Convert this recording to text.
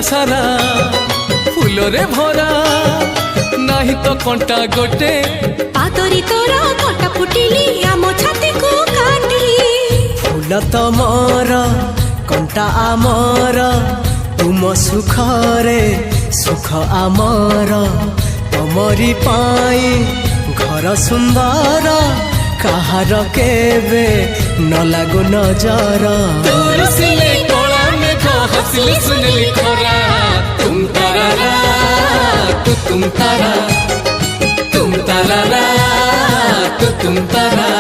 सारा फूलरे भरा नाही तो कंटा गोटे पातरी तोरा कटा फुटिली आम छाती को काटी फूल तमर कंटा आमर तुम सुखरे सुख आमर तमरी पाई घर सुंदर कहार केबे न लागो नजर दूर सिले कोला में खो हंसली सुनली खोरा तुम तारा तुम तारा तुम तारा तुम तारा